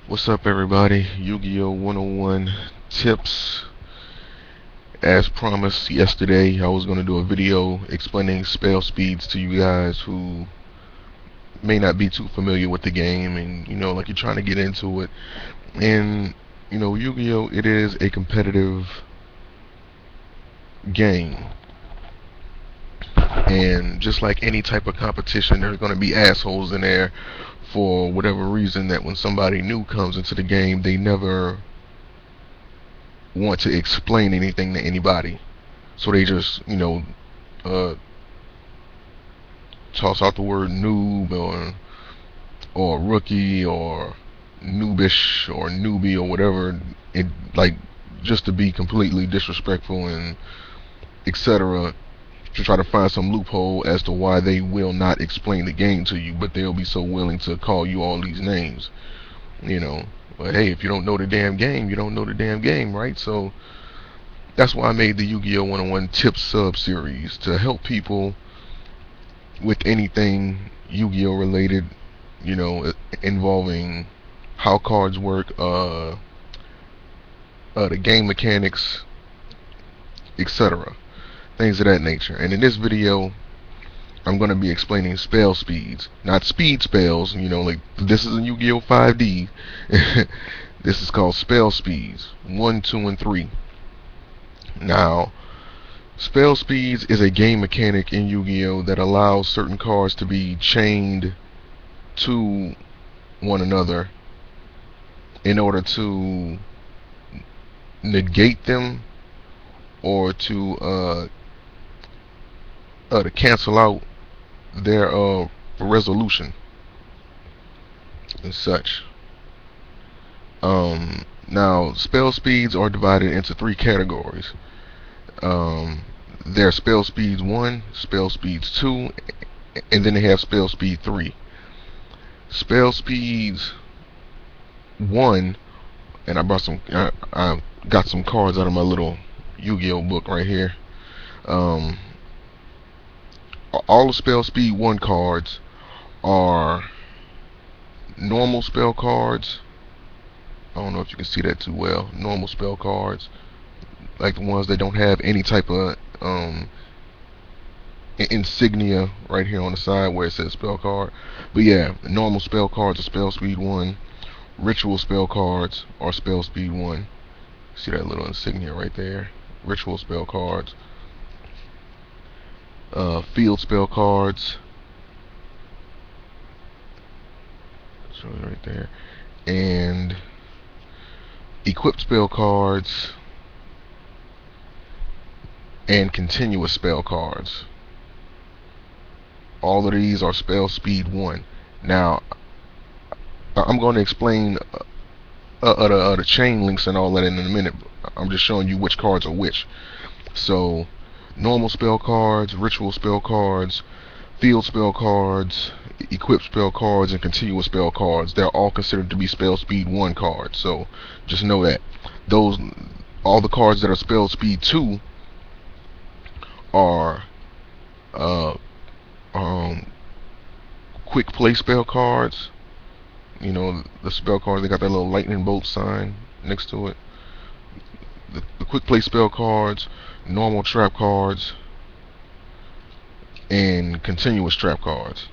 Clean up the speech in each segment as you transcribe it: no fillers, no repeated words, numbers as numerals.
What's up, everybody? YuGiOh101 tips. As promised yesterday, I was going to do a video explaining spell speeds to you guys who may not be too familiar with the game, and like you're trying to get into it. And Yu-Gi-Oh, it is a competitive game, and just like any type of competition, there's going to be assholes in there for whatever reason, that when somebody new comes into the game, they never want to explain anything to anybody. So they just, uh, toss out the word noob or rookie or noobish or newbie or whatever, it, like, just to be completely disrespectful and etc. To try to find some loophole as to why they will not explain the game to you, but they'll be so willing to call you all these names. But hey, if you don't know the damn game, you don't know the damn game, right? So that's why I made the Yu-Gi-Oh 101 Tip sub series, to help people with anything Yu-Gi-Oh related, involving how cards work, the game mechanics, etc. Things of that nature. And in this video, I'm going to be explaining spell speeds, not speed spells. Like, this is a Yu-Gi-Oh 5D. This is called spell speeds 1, 2, and 3. Now, spell speeds is a game mechanic in Yu-Gi-Oh that allows certain cards to be chained to one another in order to negate them, or to cancel out their resolution and such. Now, spell speeds are divided into 3 categories. There are spell speeds 1, spell speeds 2, and then they have spell speed 3. Spell speeds 1, and I got some cards out of my little Yu-Gi-Oh book right here. All the spell speed 1 cards are normal spell cards. I don't know if you can see that too well. Normal spell cards, like the ones that don't have any type of insignia right here on the side where it says spell card. But yeah, normal spell cards are spell speed 1. Ritual spell cards are spell speed 1. See that little insignia right there? Ritual spell cards. Field spell cards. Show it right there. And equipped spell cards and continuous spell cards. All of these are spell speed 1. Now, I'm going to explain the chain links and all that in a minute. I'm just showing you which cards are which. So, normal spell cards, ritual spell cards, field spell cards, equipped spell cards, and continuous spell cards, they're all considered to be spell speed 1 cards. So just know that all the cards that are spell speed 2 are quick play spell cards. The spell cards, they got that little lightning bolt sign next to it. The quick play spell cards, normal trap cards, and continuous trap cards.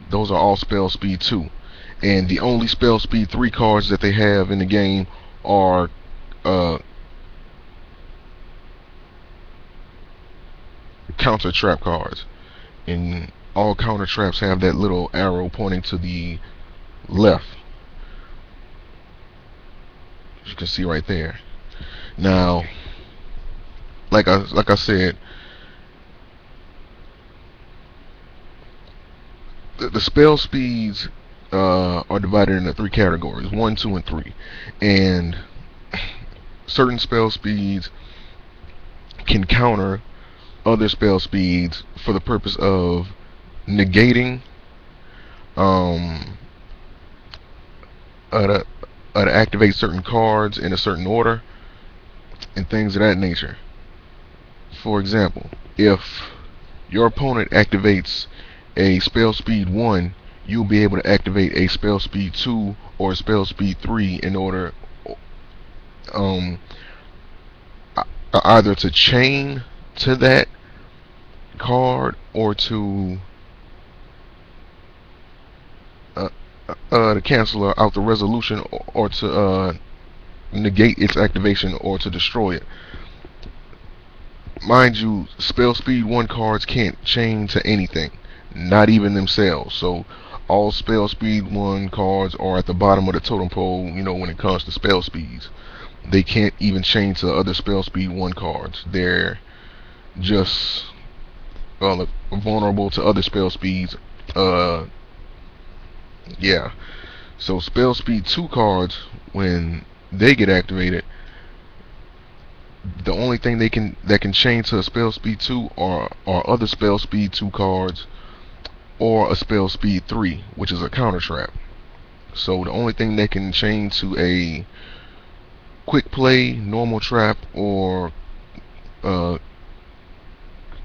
Those are all spell speed 2. And the only spell speed 3 cards that they have in the game are counter trap cards. And all counter traps have that little arrow pointing to the left, as you can see right there. Now, like I said, the spell speeds are divided into 3 categories: 1, 2, and 3. And certain spell speeds can counter other spell speeds for the purpose of negating to activate certain cards in a certain order and things of that nature. For example, if your opponent activates a spell speed 1 you'll be able to activate a spell speed 2 or a spell speed 3 in order um, either to chain to that card or to cancel out the resolution, or to negate its activation, or to destroy it. Mind you, spell speed 1 cards can't chain to anything, not even themselves. So all spell speed 1 cards are at the bottom of the totem pole, when it comes to spell speeds. They can't even chain to other spell speed 1 cards. They're just vulnerable to other spell speeds. Yeah. So spell speed 2 cards, when they get activated, the only thing that can change to a spell speed 2 are other spell speed 2 cards, or a spell speed 3, which is a counter trap. So the only thing that can change to a quick play, normal trap, or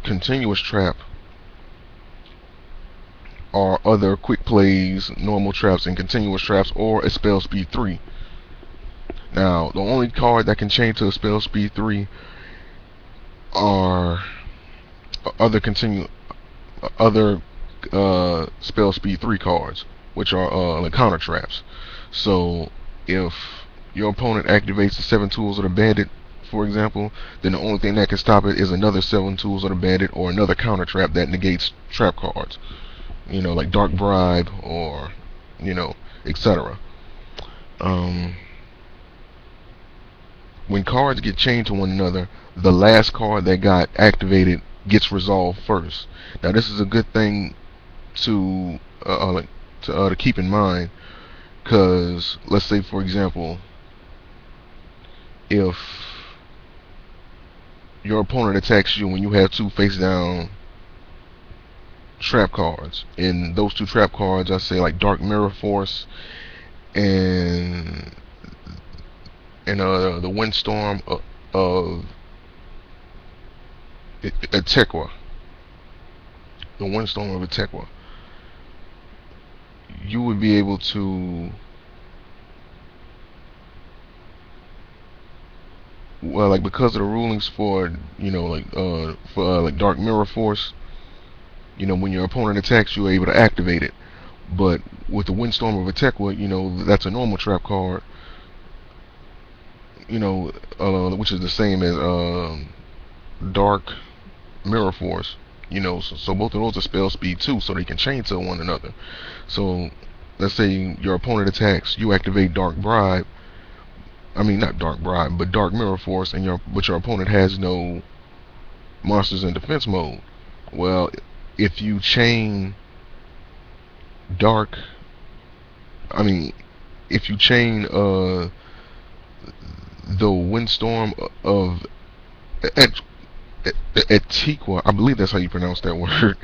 continuous trap are other quick plays, normal traps, and continuous traps, or a spell speed 3. Now, the only card that can change to a spell speed 3 are other spell speed 3 cards, which are like counter traps. So if your opponent activates the 7 tools of the bandit, for example, then the only thing that can stop it is another 7 tools of the bandit, or another counter trap that negates trap cards, like Dark Bribe, or etc. When cards get chained to one another, the last card that got activated gets resolved first. Now, this is a good thing to keep in mind, because let's say, for example, if your opponent attacks you when you have 2 face down trap cards, and those 2 trap cards, I say, like Dark Mirror Force and the Windstorm of Atequa. The Windstorm of Atequa. You would be able to, like, because of the rulings for like Dark Mirror Force, when your opponent attacks, you're able to activate it. But with the Windstorm of Atequa, that's a normal trap card, which is the same as Dark Mirror Force. So both of those are spell speed 2, so they can chain to one another. So let's say your opponent attacks, you activate Dark Bribe. I mean, not Dark Bribe, but Dark Mirror Force, but your opponent has no monsters in defense mode. Well, if you chain if you chain the Windstorm of Atequa, I believe that's how you pronounce that word.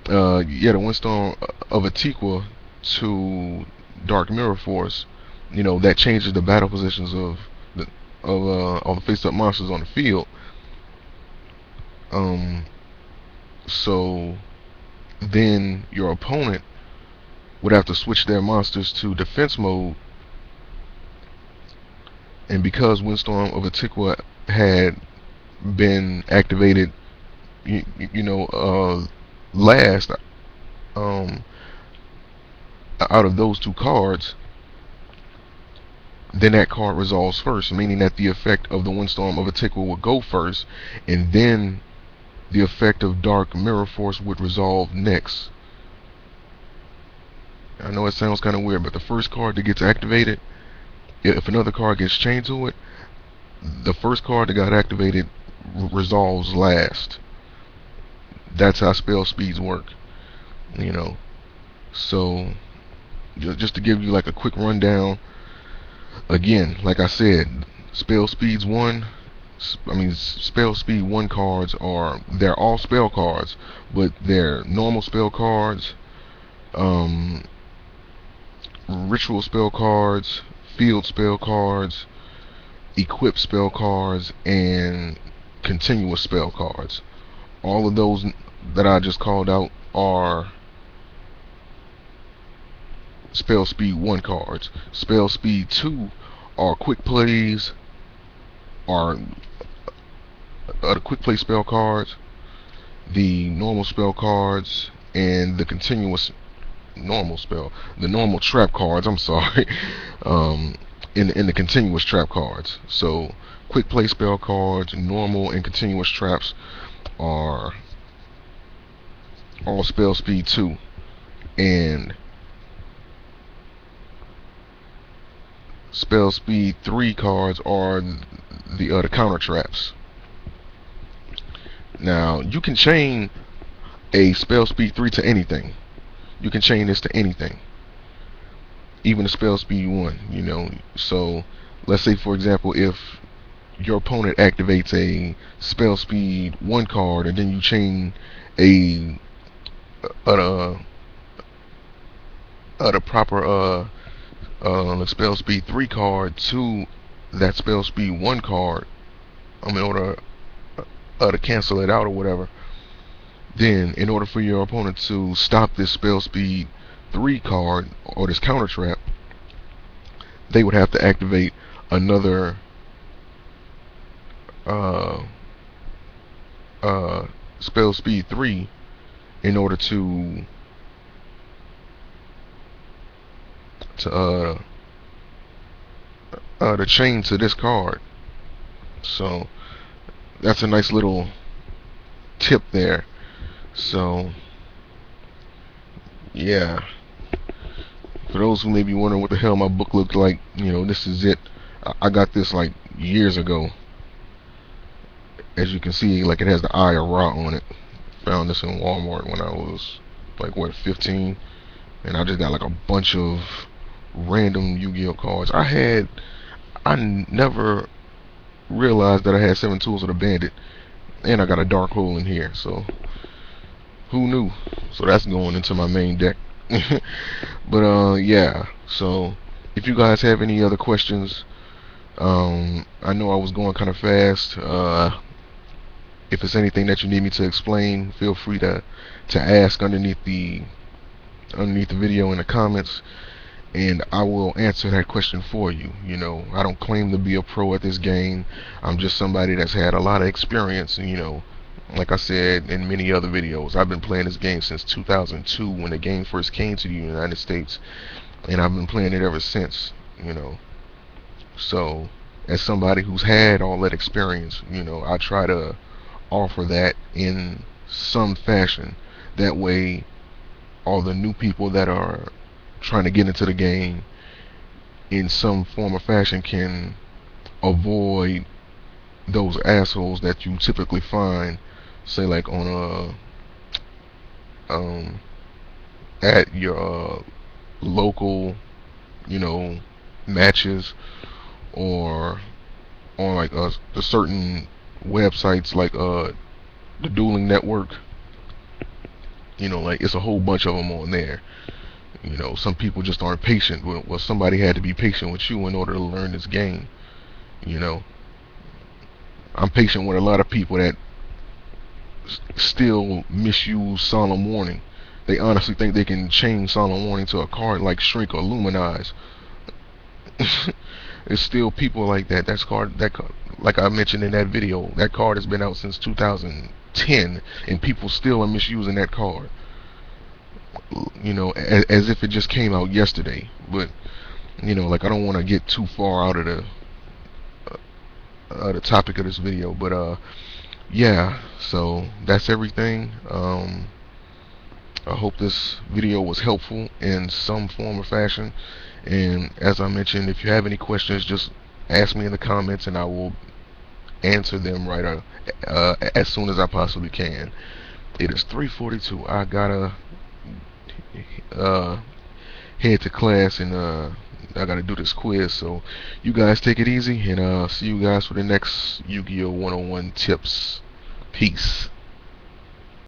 The Windstorm of Atequa to Dark Mirror Force, that changes the battle positions of all the face-up monsters on the field. So then your opponent would have to switch their monsters to defense mode, and because Windstorm of Atequa had been activated, last out of those 2 cards, then that card resolves first, meaning that the effect of the Windstorm of Atequa would go first, and then the effect of Dark Mirror Force would resolve next. I know it sounds kind of weird, but the first card that gets activated, if another card gets chained to it, the first card that got activated resolves last. That's how spell speeds work. So just to give you like a quick rundown, again, like I said, spell speed 1 cards they're all spell cards, but they're normal spell cards, ritual spell cards, field spell cards, equip spell cards, and continuous spell cards. All of those that I just called out are spell speed 1 cards. Spell speed 2 are quick plays, are the quick play spell cards, the normal spell cards, and the continuous the normal trap cards. I'm sorry, in the continuous trap cards. So quick play spell cards, normal and continuous traps are all spell speed 2, and spell speed 3 cards are the counter traps. Now you can chain a spell speed 3 to anything. You can chain this to anything, even a spell speed 1. So let's say, for example, if your opponent activates a spell speed 1 card and then you chain a the proper spell speed 3 card to that spell speed 1 card, in order to cancel it out or whatever, then in order for your opponent to stop this spell speed 3 card or this counter trap, they would have to activate another spell speed 3 in order to chain to this card. So that's a nice little tip there. So yeah, for those who may be wondering what the hell my book looked like, this is it. I got this like years ago. As you can see, like, it has the Eye of Ra on it. Found this in Walmart when I was like 15, and I just got like a bunch of random Yu-Gi-Oh cards. I never realized that I had 7 Tools of the Bandit, and I got a Dark Hole in here. So who knew? So that's going into my main deck. But yeah. So if you guys have any other questions, I know I was going kind of fast. If it's anything that you need me to explain, feel free to ask underneath the video in the comments, and I will answer that question for you. I don't claim to be a pro at this game. I'm just somebody that's had a lot of experience. Like I said in many other videos, I've been playing this game since 2002 when the game first came to the United States, and I've been playing it ever since. So as somebody who's had all that experience, I try to offer that in some fashion. That way all the new people that are trying to get into the game in some form or fashion can avoid those assholes that you typically find, say, like on at your local matches, or on like the certain websites like the Dueling Network. Like, it's a whole bunch of them on there. Some people just aren't patient. Well, somebody had to be patient with you in order to learn this game. I'm patient with a lot of people that still misuse Solemn Warning. They honestly think they can chain Solemn Warning to a card like Shrink or Luminize. There's still people like that. Like I mentioned in that video, that card has been out since 2010, and people still are misusing that card. As if it just came out yesterday. But like, I don't want to get too far out of the topic of this video. But yeah. So that's everything. I hope this video was helpful in some form or fashion. And as I mentioned, if you have any questions, just ask me in the comments, and I will answer them right as soon as I possibly can. It is 3:42. I gotta head to class, and I gotta do this quiz. So you guys take it easy, and see you guys for the next Yu-Gi-Oh 101 tips. Peace.